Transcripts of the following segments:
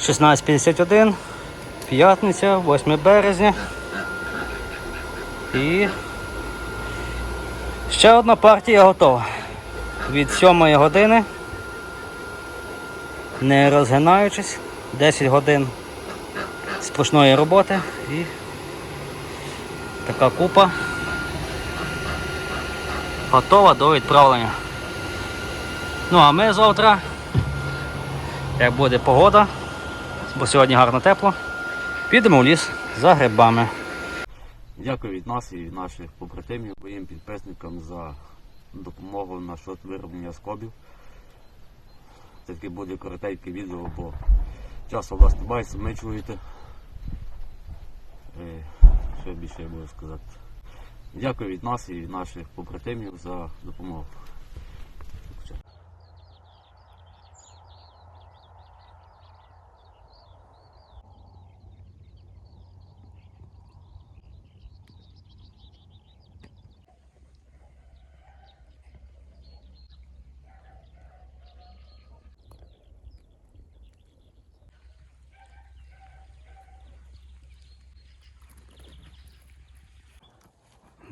16:51, п'ятниця, 8 березня. І ще одна партія готова. Від 7 години, не розгинаючись, 10 годин сплошної роботи і така купа готова до відправлення. Ну а ми завтра, як буде погода, бо сьогодні гарно тепло, підемо в ліс за грибами. Дякую від нас і від наших побратимів, моїм підписникам за допомогу на счет вироблення скобів. Це таке буде коротеньке відео, бо часу у вас немає, самі чуєте. Що більше я буду сказати. Дякую від нас і від наших побратимів за допомогу.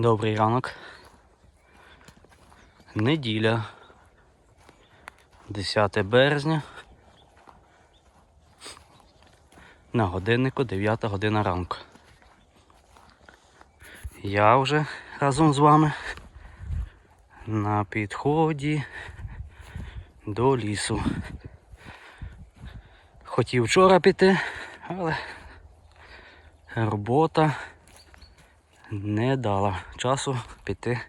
Добрий ранок. Неділя. 10 березня. На годиннику 9 година ранку. Я вже разом з вами на підході до лісу. Хотів вчора піти, але робота не дала часу піти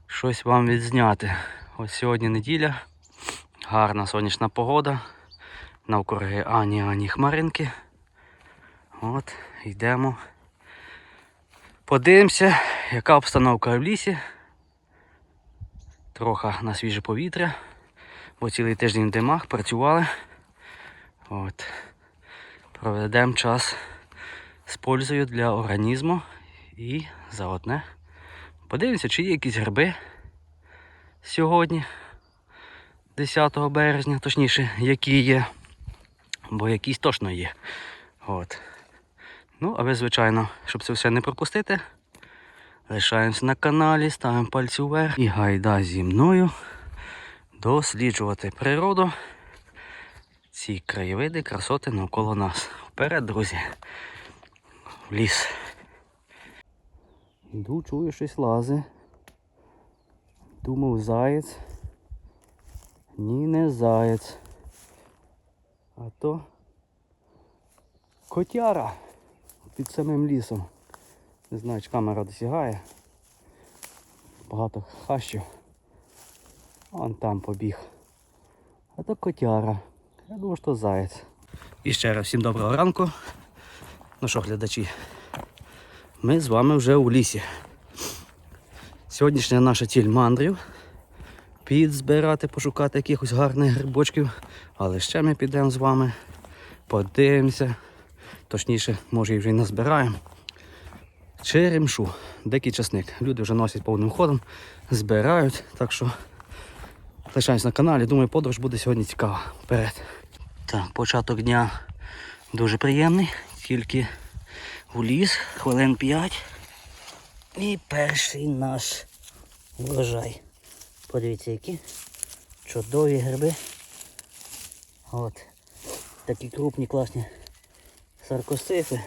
щось вам відзняти. Ось сьогодні неділя, гарна сонячна погода, навкруги ані хмаринки. От, йдемо. Подивимося, яка обстановка в лісі. Трохи на свіже повітря, бо цілий тиждень в димах працювали. От. Проведемо час з пользою для організму і заодне подивимося, чи є якісь гриби сьогодні, 10 березня, точніше, які є, бо якісь точно є. От. Ну, а ви, звичайно, щоб це все не пропустити, лишаємося на каналі, ставимо пальці вверх і гайда зі мною досліджувати природу, ці краєвиди, красоти навколо нас. Вперед, друзі! В ліс. Йду, чую, щось лазе. Думав, заєць. Ні, не заєць. А то котяра під самим лісом. Не знаю, чи камера досягає. Багато хащів. Вон там побіг. А то котяра. Я думаю, що заєць. І ще раз всім доброго ранку. Ну що, глядачі, ми з вами вже у лісі. Сьогоднішня наша ціль мандрів. Підзбирати, пошукати якихось гарних грибочків. Але ще ми підемо з вами, подивимося. Точніше, може і вже й назбираємо. Черемшу, дикий часник. Люди вже носять повним ходом, збирають. Так що лишаємось на каналі. Думаю, подорож буде сьогодні цікава. Вперед. Так, початок дня дуже приємний. Тільки в ліс, хвилин 5. І перший наш врожай. Подивіться, які чудові гриби. От. Такі крупні, класні саркосифи.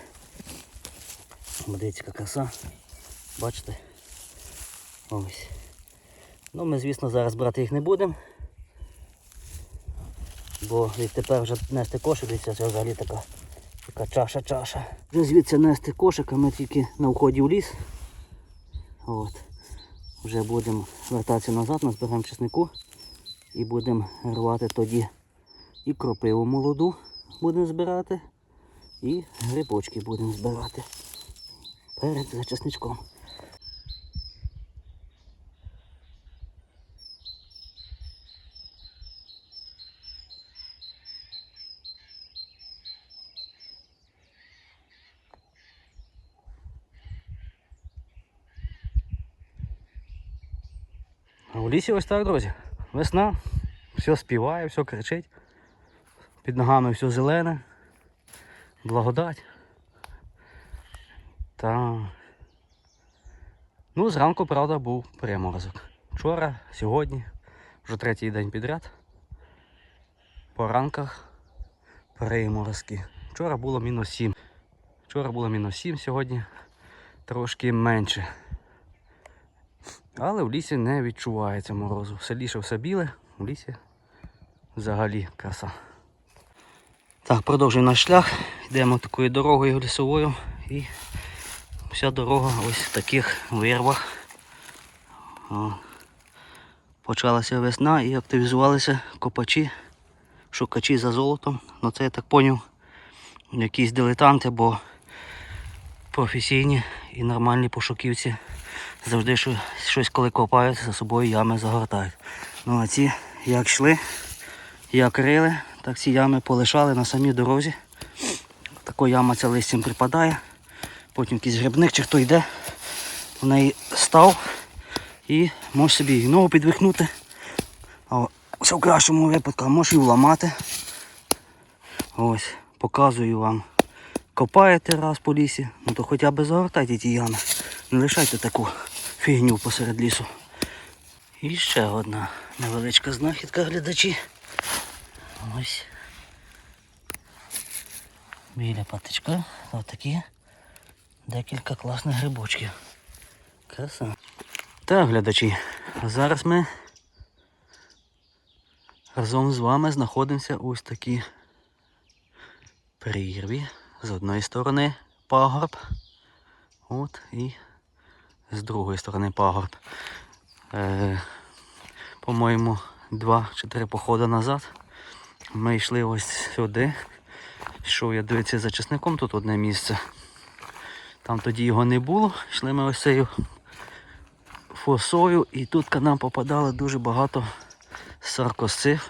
Дивіться, яка краса. Бачите? Ось. Ну, ми, звісно, зараз брати їх не будемо. Бо відтепер вже нести кошик, дивіться, це взагалі така чаша. Вже звідси нести кошик, а ми тільки на вході в ліс. От. Вже будемо вертатися назад, назбираємо чеснику і будемо рвати тоді і кропиву молоду будемо збирати, і грибочки будемо збирати перед за чесничком. А у лісі ось так, друзі. Весна, все співає, все кричить. Під ногами все зелене. Благодать. Та... Ну, зранку, правда, був приморозок. Вчора, сьогодні, вже третій день підряд. По ранках приморозки. Вчора було -7. Вчора було -7, сьогодні трошки менше. Але в лісі не відчувається морозу. В селі ще все біле, в лісі взагалі краса. Так, продовжуємо наш шлях. Йдемо такою дорогою лісовою. І вся дорога ось в таких вирвах. О. Почалася весна і активізувалися копачі, шукачі за золотом. Ну це я так зрозумів, якісь дилетанти, бо професійні і нормальні пошуківці завжди щось коли копають, за собою ями загортають. Ну а ці як йшли, як рили, так ці ями полишали на самій дорозі. Така яма ця листям припадає, потім якийсь грибник чи хто йде, в неї став і можеш собі і ногу підвихнути, а все в кращому випадку, а можеш і вламати. Ось, показую вам. Копаєте раз по лісі, ну то хоча б загортайте ті ями. Не лишайте таку фігню посеред лісу. І ще одна невеличка знахідка, глядачі. Ось. Біля патичка. Ось такі декілька класних грибочків. Краса. Так, глядачі, зараз ми разом з вами знаходимося ось такі прірві. З одної сторони пагорб, от, і з другої сторони пагорб. По-моєму, 2 чи 3 походи назад ми йшли ось сюди. Йшов я дивитися за часником, тут одне місце. Там тоді його не було. Йшли ми ось цією фосою і тут к нам попадало дуже багато саркосцив.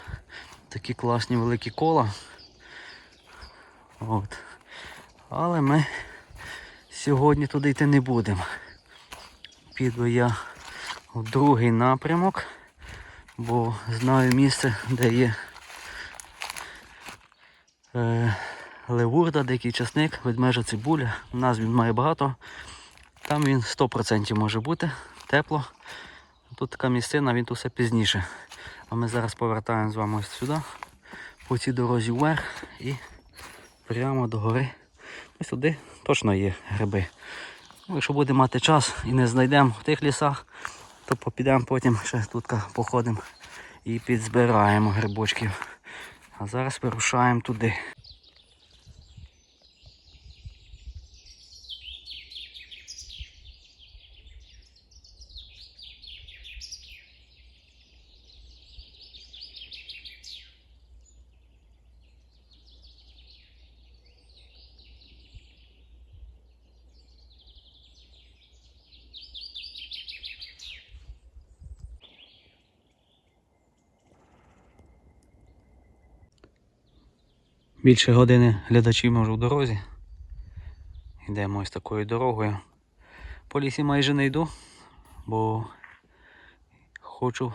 Такі класні великі кола. От. Але ми сьогодні туди йти не будемо. Піду я в другий напрямок, бо знаю місце, де є левурда, дикий часник, ведмежа цибуля. У нас він має багато. Там він 100% може бути, тепло. Тут така місцина, він тут все пізніше. А ми зараз повертаємо з вами ось сюди, по цій дорозі вверх і прямо до гори. Ось сюди точно є гриби. Ну, якщо будемо мати час і не знайдемо в тих лісах, то підемо потім ще тут походимо і підзбираємо грибочків. А зараз вирушаємо туди. Більше години глядачі ми вже в дорозі. Йдемо ось такою дорогою. По лісі майже не йду, бо хочу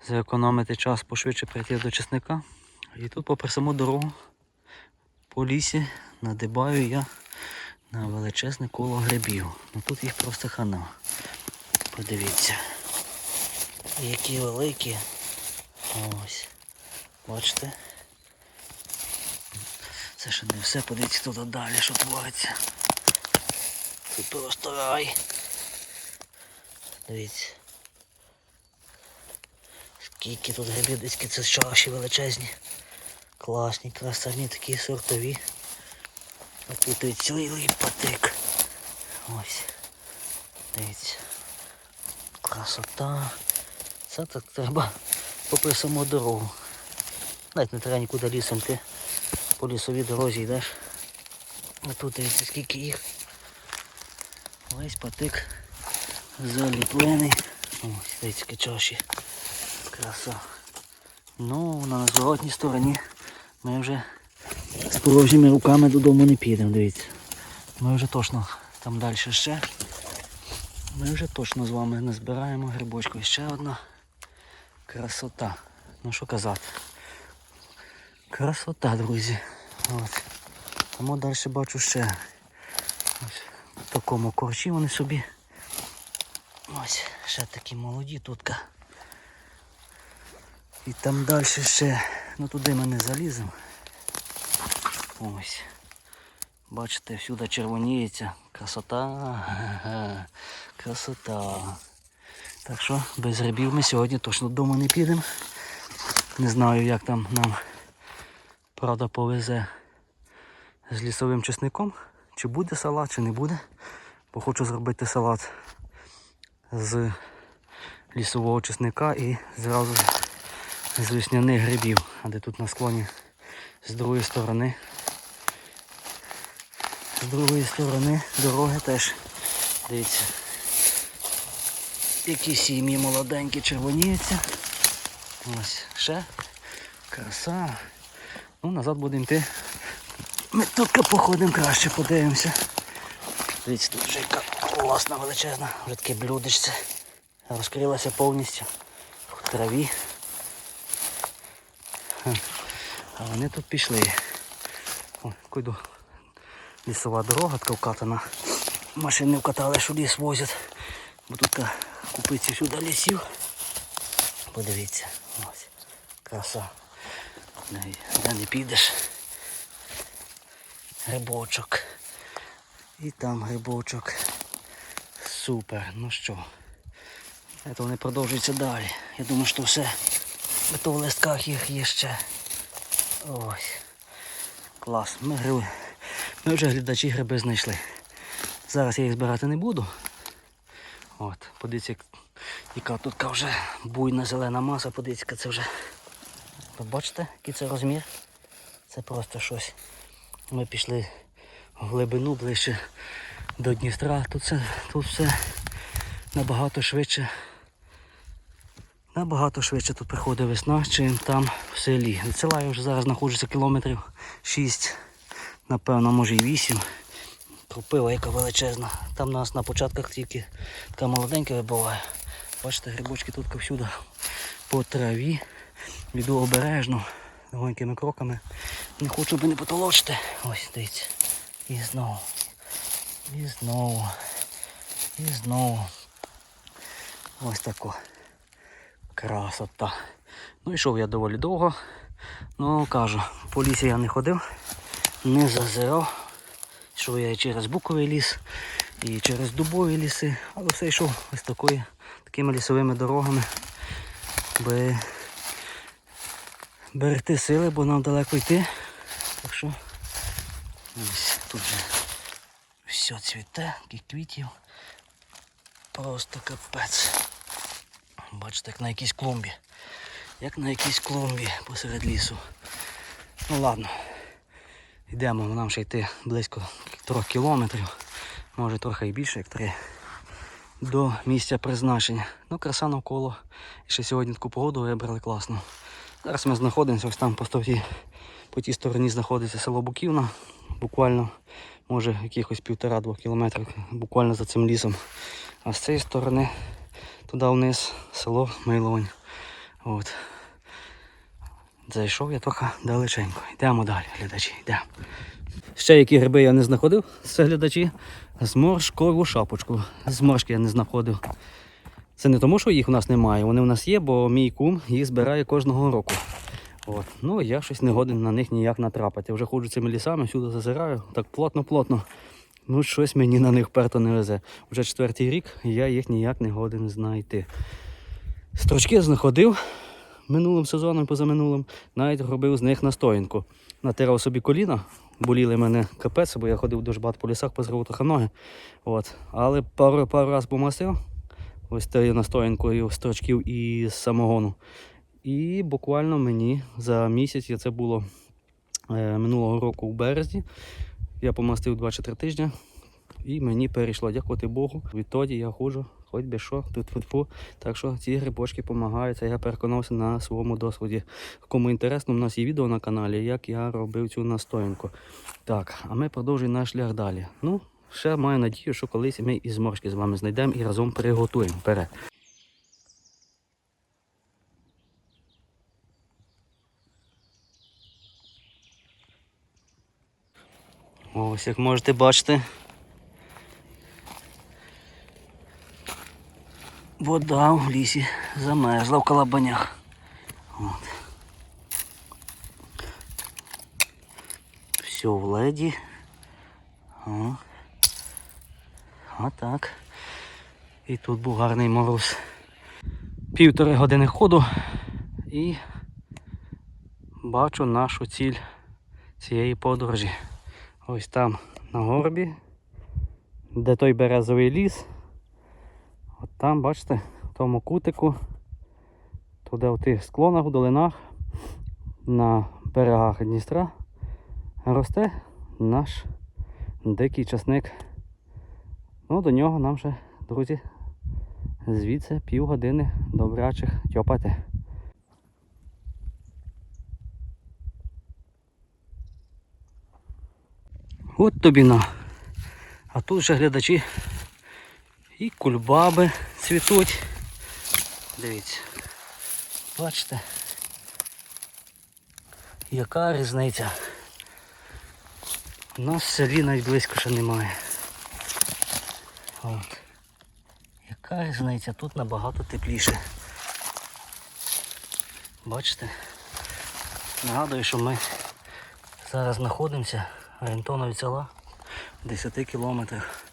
зекономити час пошвидше прийти до часника. І тут попри саму дорогу по лісі надибаю я на величезне коло грибів. Ну тут їх просто хана. Подивіться. Які великі. Ось. Бачите? Це ще не все, подивіться туди далі, що твориться. Тут просто рай. Дивіться. Скільки тут грибів, десь це чаші величезні. Класні, красавні, такі сортові. А тут і цілий патик. Ось. Дивіться. Красота. Це так треба попри саму дорогу. Навіть не треба нікуди лісом йти. По лісовій дорозі йдеш. А тут дивіться скільки їх. Весь патик заліплений. Ось дивіться які чаші. Краса. Ну на зворотній стороні ми вже з порожніми руками додому не підемо, дивіться. Ми вже точно там далі ще. Ми вже точно з вами назбираємо грибочку. І ще одна красота. Ну що казати. Красота, друзі. От. Тому далі бачу ще. Ось в такому корчі вони собі. Ось, ще такі молоді тутка. І там далі ще, ну туди ми не заліземо. Ось. Бачите, всюди червоніється. Красота. Красота. Так що без грибів ми сьогодні точно додому не підемо. Не знаю, як там нам правда повезе з лісовим чесником. Чи буде салат, чи не буде. Бо хочу зробити салат з лісового чесника і зразу з весняних грибів. А де тут на склоні з другої сторони. З другої сторони дороги теж, дивіться, які сім'ї молоденькі червоніються. Ось ще краса. Ну, назад будемо йти. Ми тут походимо краще, подивимося. Дивіться, тут вже яка класна величезна, вже таке блюдечце. Розкрилася повністю в траві. А вони тут пішли. О, куди лісова дорога така вкатана. Машини вкатали, що ліс возять. Бо тут купиться сюди лісів. Подивіться, ось, краса. Де не підеш. Грибочок. І там грибочок. Супер. Ну що, це вони продовжуються далі. Я думаю, що все. То в листках їх є ще. Ось. Клас. Ми вже глядачі гриби знайшли. Зараз я їх збирати не буду. От, подивіться, яка тут вже буйна зелена маса, подивіться, це вже. Ви бачите, який це розмір? Це просто щось. Ми пішли в глибину ближче до Дністра. Тут все набагато швидше. Набагато швидше тут приходить весна, чим там в селі. Від села я вже зараз знаходжуся кілометрів 6, напевно, може і 8. Кропива яка величезна. Там у нас на початках тільки така молоденька вибуває. Бачите, грибочки тут всюди по траві. Йду обережно, легонькими кроками. Не хочу би не потолочити. Ось, дивіться. І знову. І знову. І знову. Ось тако. Красота. Ну йшов я доволі довго. Ну кажу, по лісі я не ходив, не зазирав. Йшов я і через буковий ліс, і через дубові ліси, але все йшов ось такими лісовими дорогами, би берегти сили, бо нам далеко йти. Так що ось тут же все цвіте, таких квітів. Просто капець. Бачите, як на якійсь клумбі. Як на якійсь клумбі посеред лісу. Ну ладно. Йдемо, нам ще йти близько 3 кілометрів. Може трохи і більше, як 3. До місця призначення. Ну, краса навколо. І ще сьогодні таку погоду вибрали класно. Зараз ми знаходимося, ось там по тій стороні знаходиться село Буківна. Буквально, може, якихось 1,5-2 кілометри буквально за цим лісом. А з цієї сторони туди вниз село Миловань. От. Зайшов я трохи далеченько. Йдемо далі, глядачі, йдемо. Ще які гриби я не знаходив, це глядачі. Зморшкову шапочку. Зморшки я не знаходив. Це не тому, що їх у нас немає, вони у нас є, бо мій кум їх збирає кожного року. От. Ну, я щось не годен на них ніяк натрапити. Вже ходжу цими лісами, всюди зазираю, так плотно-плотно. Ну, щось мені на них вперто не везе. Вже 4-й рік, і я їх ніяк не годен знайти. Строчки знаходив минулим сезоном, позаминулим, навіть робив з них настоянку. Натирав собі коліна, боліли мене капець, бо я ходив дуже багато по лісах, позривав трохи ноги. От. Але пару разів помасив ось тією настоянкою строчків і самогону. І буквально мені за місяць, це було минулого року у березні, я помастив 2 чи 3 тижні і мені перейшло, дякувати Богу. Відтоді я ходжу, хоч би що, тут. Так що ці грибочки допомагають, це я переконався на своєму досвіді. Кому інтересно, у нас є відео на каналі, як я робив цю настоянку. Так, а ми продовжуємо наш шлях далі. Ну, ще маю надію, що колись ми і зморшки з вами знайдемо і разом приготуємо. Вперед! Ось як можете бачити, вода в лісі замерзла в калабанях. От. Все в леді. О. Отак. І тут був гарний мороз. 1,5 години ходу і бачу нашу ціль цієї подорожі. Ось там на горбі, де той березовий ліс. От там, бачите, в тому кутику, туди в тих склонах, в долинах, на берегах Дністра росте наш дикий часник. Ну, до нього нам ще, друзі, звідси 1/2 години добрячих тьопати. От тобі на. А тут же глядачі і кульбаби цвітуть. Дивіться. Бачите? Яка різниця? У нас в селі навіть близько ще немає. От. Яка різниця? Тут набагато тепліше. Бачите? Нагадую, що ми зараз знаходимося орієнтовно від села в 10 кілометрах.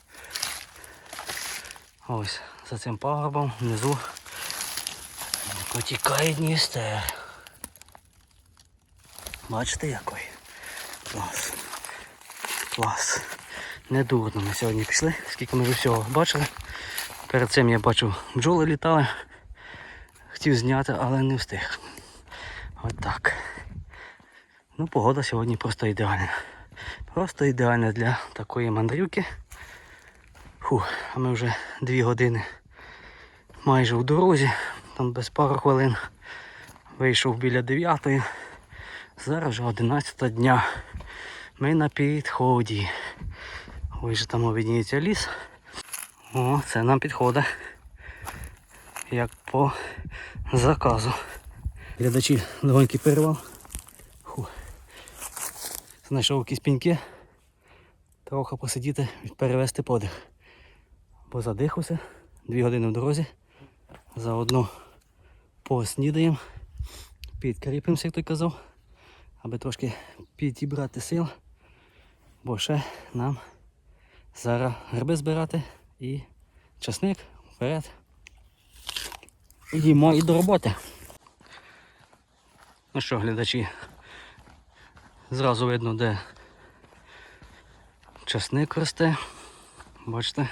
Ось за цим пагорбом внизу потікає Дністер. Бачите який? Клас. Клас. Не дурно ми сьогодні пішли, скільки ми вже всього бачили. Перед цим я бачив, бджоли літали. Хотів зняти, але не встиг. От так. Ну, погода сьогодні просто ідеальна. Просто ідеальна для такої мандрівки. А ми вже 2 години майже в дорозі. Там без пару хвилин вийшов біля 9-ї. Зараз вже 11 дня. Ми на підході. Ось же там видніється ліс. О, це нам підходить. Як по заказу. Глядачі, легонький перевал. Знайшов якісь піньки. Трохи посидіти і перевести подих. Бо задихався. 2 години в дорозі. Заодно поснідаємо. Підкріпимося, як той казав. Аби трошки підібрати сил. Бо ще нам зараз гриби збирати і часник вперед. Йдемо і до роботи. Ну що, глядачі, зразу видно, де часник росте. Бачите?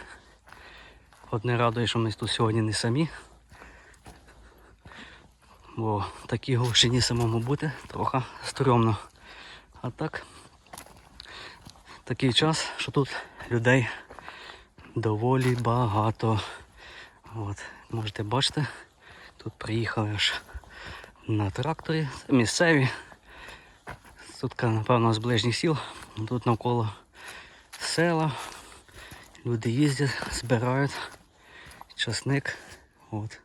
Одне радує, що ми тут сьогодні не самі. Бо в такій глушині самому бути трохи стрьомно. А так, такий час, що тут людей доволі багато. От, можете бачити, тут приїхали аж на тракторі, це місцеві. Тут, напевно, з ближніх сіл, тут навколо села. Люди їздять, збирають часник, от,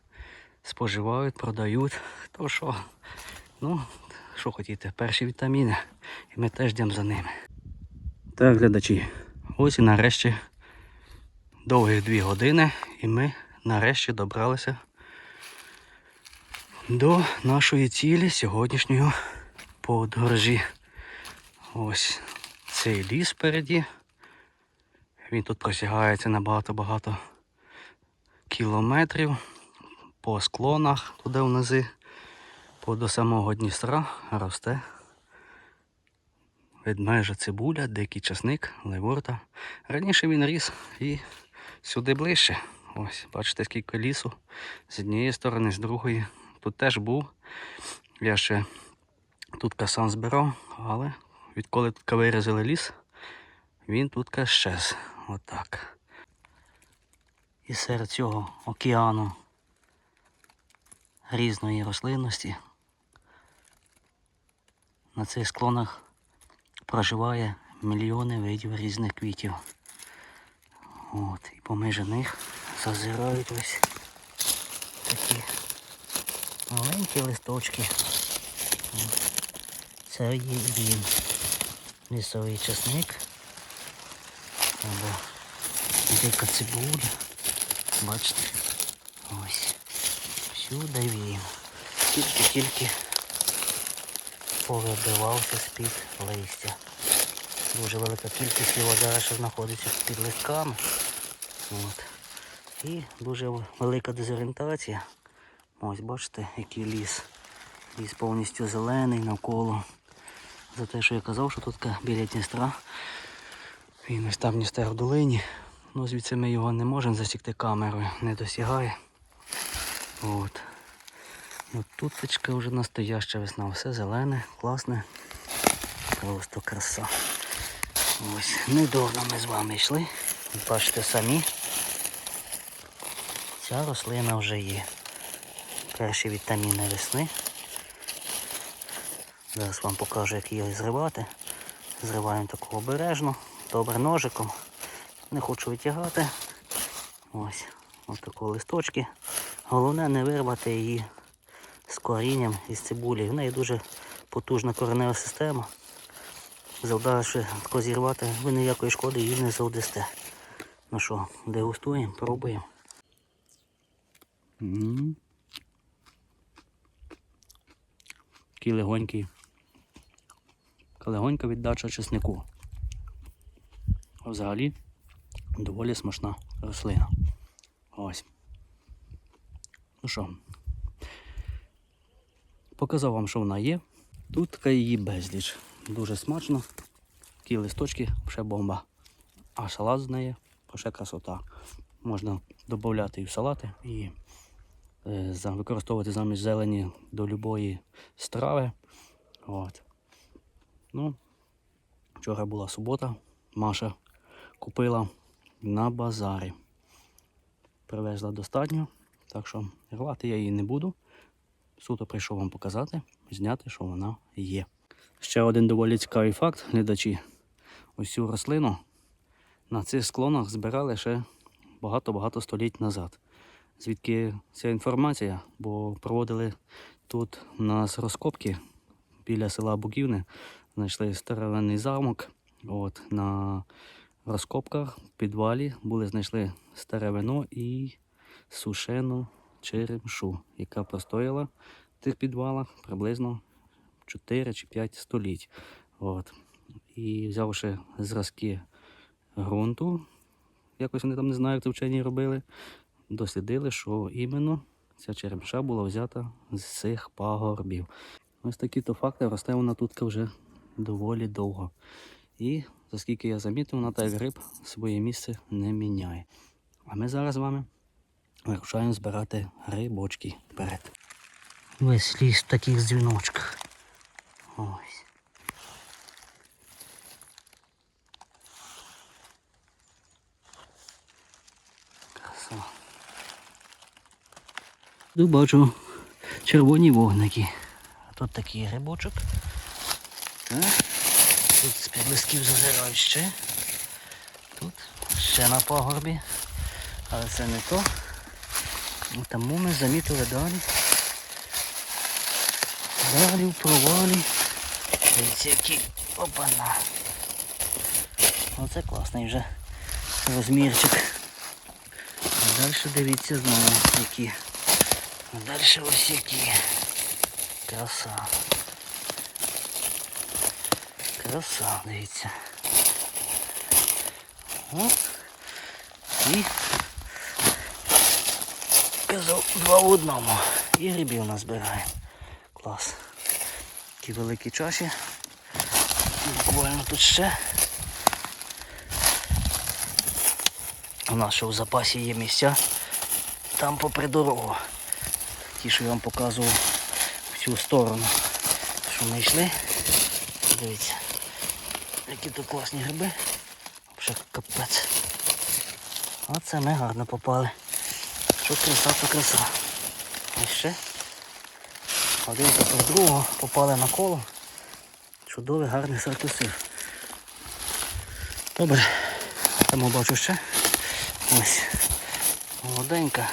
споживають, продають. То що, ну, що хотіте, перші вітаміни, і ми теж йдемо за ними. Так, глядачі, ось і нарешті довгих 2 години, і ми нарешті добралися до нашої цілі сьогоднішньої подорожі. Ось цей ліс впереді. Він тут просягається на багато-багато кілометрів по склонах, туди внизи, до самого Дністра росте ведмежа цибуля, дикий часник, леворта. Раніше він ріс і сюди ближче. Ось, бачите, скільки лісу з однієї сторони, з другої. Тут теж був. Я ще тут сам збирав, але відколи тут вирізали ліс, він тут щез. Отак. І серед цього океану різної рослинності на цих склонах проживає мільйони видів різних квітів. От, і поміж них зазирають ось такі маленькі листочки. Це є він, лісовий часник. Або дика цибуля. Бачите? Ось. Всюди він. Тільки повибивався з-під листя. Дуже велика кількість його зараз ще знаходиться під листками. От. І дуже велика дезорієнтація. Ось бачите, який ліс. Ліс повністю зелений навколо. За те, що я казав, що тут біля Дністра. Він ось там Дністер в долині. Ну, звідси ми його не можемо засікти камерою, не досягає. От. От тут точка вже настояща весна. Все зелене, класне. Просто краса. Ось, недавно ми з вами йшли. Бачите самі. Ця рослина вже є. Перші вітаміни весни. Зараз вам покажу, як її зривати. Зриваємо таку обережно, добре ножиком. Не хочу витягати. Ось такі листочки. Головне не вирвати її з корінням із цибулі. В неї дуже потужна коренева система. Завдавши тако зірвати, ви ніякої шкоди її не завдасте. Ну що, дегустуємо, пробуємо. Такий легонький. Легонька віддача чеснику. А взагалі доволі смачна рослина. Ось. Ну що, показав вам, що вона є. Тут така її безліч. Дуже смачно. Такі листочки, ще бомба. А салат з неї, ще красота. Можна додати і в салати, і використовувати замість зелені до любої страви. От. Ну, вчора була субота, Маша купила на базарі. Привезла достатньо, так що рвати я її не буду. Суто прийшов вам показати, зняти, що вона є. Ще один доволі цікавий факт, глядачі. Ось цю рослину на цих склонах збирали ще багато-багато століть назад. Звідки ця інформація? Бо проводили тут у нас розкопки біля села Буківне. Знайшли старовинний замок. От, на розкопках в підвалі знайшли старе вино і сушену черемшу, яка простояла в тих підвалах приблизно 4 чи 5 століть. От. І взявши зразки ґрунту, якось вони там, не знаю, як це вчені робили, дослідили, що іменно ця черемша була взята з цих пагорбів. Ось такі-то факти, росте вона тут вже доволі довго. І, оскільки я замітив, вона так як гриб своє місце не міняє. А ми зараз з вами вирушаємо збирати грибочки вперед. Весь ліс в таких дзвіночках. Ось. Краса. Тут бачу червоні вогники. А тут такий грибочок. Тут з-під листків зазирають ще. Тут ще на пагорбі. Але це не то. Тому ми замітили далі. Далі в провалі. Дивіться, які опана. Оце класний вже розмірчик. А далі дивіться знову які. А далі ось які. Краса. Краса, дивіться. О. І казав 2 в 1. І грибів назбираємо. Клас. Такі великі чаші. Буквально тут ще. У нас ще в запасі є місця. Там попри дорогу. Ті, що я вам показував в цю сторону. Що ми йшли. Дивіться. Які тут класні гриби. Вже капець. Оце ми гарно попали. Що краса, то краса. І ще. Один також другого попали на коло. Чудовий, гарний саркосив. Добре. Тому бачу ще. Ось. Молоденька.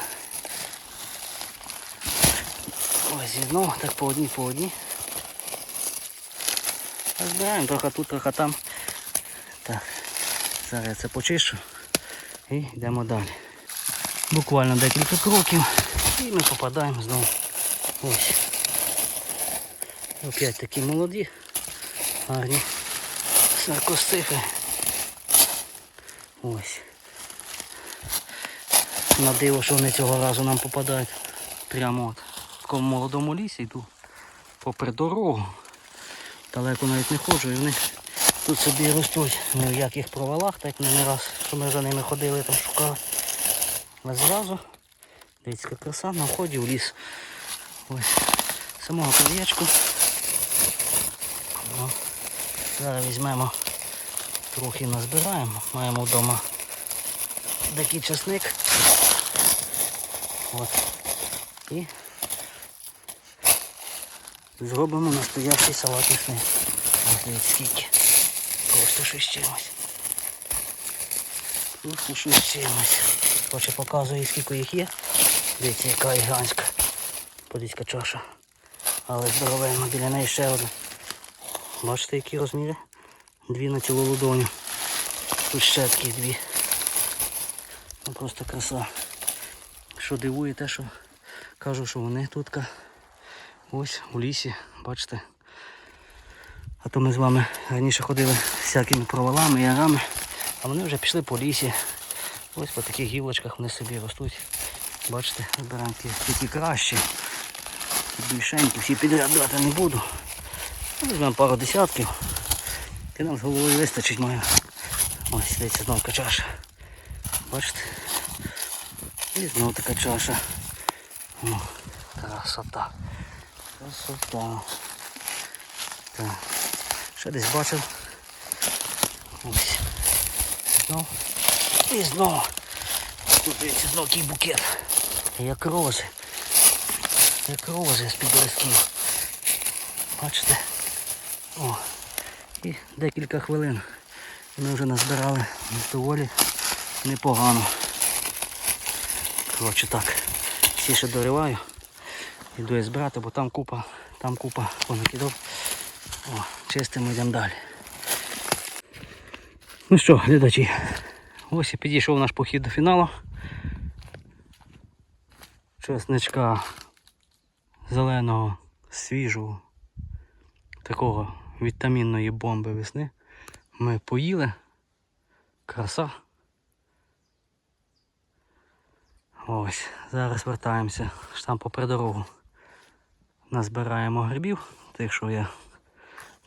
Ось знову так по одній. Збираємо трохи тут, трохи там. Так. Зараз я це почищу і йдемо далі. Буквально декілька кроків і ми попадаємо знову. Ось. Опять такі молоді, гарні саркосцифи. Ось. На диво, що вони цього разу нам попадають прямо от в такому молодому лісі, йду попри дорогу. Далеко навіть не ходжу і вони тут собі ростуть. Ні в яких провалах, так не раз, що ми за ними ходили, там шукали. Але зразу, дивіться, яка краса, на вході в ліс. Ось самого краєчку. Зараз візьмемо, трохи назбираємо. Маємо вдома такий часник. От. І зробимо настоящий салат весни. Ось дивіться скільки. Просто щось з чимось. Просто щось з чимось. Хоче показує, скільки їх є. Дивіться, яка гігантська. Подивіться чаша. Але здоровенна, біля неї ще одна. Бачите, які розміри? Дві на цілу ладоню. Тут ще такі дві. Ну, просто краса. Що дивує те, що кажу, що вони тут ось у лісі, бачите. А то ми з вами раніше ходили всякими провалами, ярами, а вони вже пішли по лісі. Ось по таких гілочках вони собі ростуть. Бачите, вибираємо тільки кращі. Більшенькі, всі підряд брати не буду. Візьмемо пару десятків. І нам з головою вистачить має. Ось, дивіться, знову така чаша. Бачите? І знову така чаша. О, красота. Красота. Так. Ще десь бачив. Ось. Знову. І знову. Тут дивіться, знову такий букет. Як рози. Як рози з-під листків. Бачите? О. І декілька хвилин. Ми вже назбирали доволі непогано. Коротше так. Всі ще дориваю. Йду я збирати, бо там купа понакидав. О, чистимо, йдемо далі. Ну що, глядачі, ось і підійшов наш похід до фіналу. Чесничка зеленого, свіжого, такого вітамінної бомби весни ми поїли. Краса. Ось, зараз вертаємося, там попри дорогу. Назбираємо грибів, тих, що я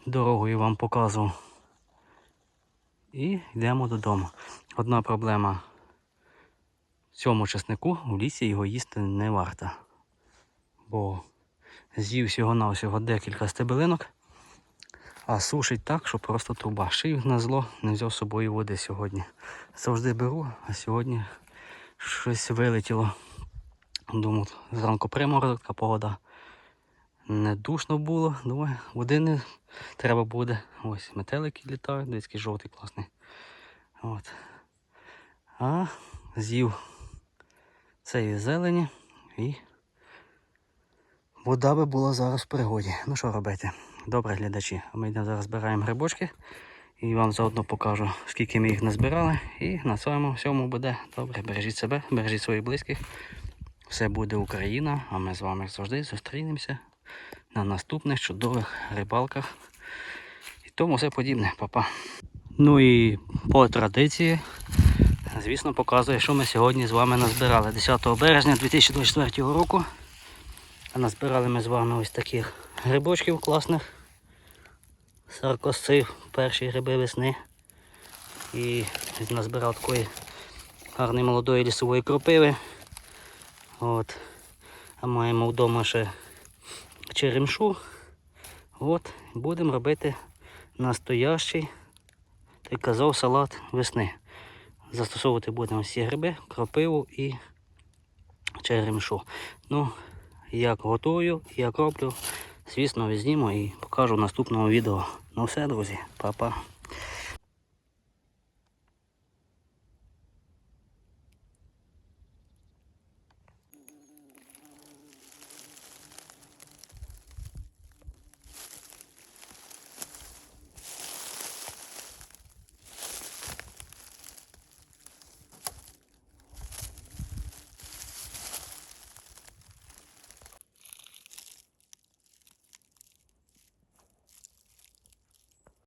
дорогою вам показував. І йдемо додому. Одна проблема в цьому чеснику, в лісі його їсти не варто. Бо з'їв всього-навсього декілька стебелинок, а сушить так, що просто труба. Ще й на зло не взяв з собою води сьогодні. Завжди беру, а сьогодні щось вилетіло. Думав, зранку приморозок, така погода. Не душно було, думаю, води не треба буде. Ось метелики літають, десь такий жовтий класний. От. А з'їв цієї зелені і вода би була зараз в пригоді. Ну що робити? Добре, глядачі, ми йдемо зараз збираємо грибочки і вам заодно покажу, скільки ми їх назбирали. І на цьому всьому буде добре. Бережіть себе, бережіть своїх близьких. Все буде Україна, а ми з вами завжди зустрінемося на наступних чудових рибалках і тому все подібне. Па-па. Ну і по традиції, звісно, показую, що ми сьогодні з вами назбирали. 10 березня 2024 року. А назбирали ми з вами ось таких грибочків класних. Саркосциф, перші гриби весни. І назбирав такої гарної молодої лісової кропиви. От. А маємо вдома ще черемшу. От. Будемо робити настоящий, так казав, салат весни. Застосовувати будемо всі гриби, кропиву і черемшу. Ну, як готую, як роблю, звісно, візьмемо і покажу в наступному відео. Ну все, друзі, па-па.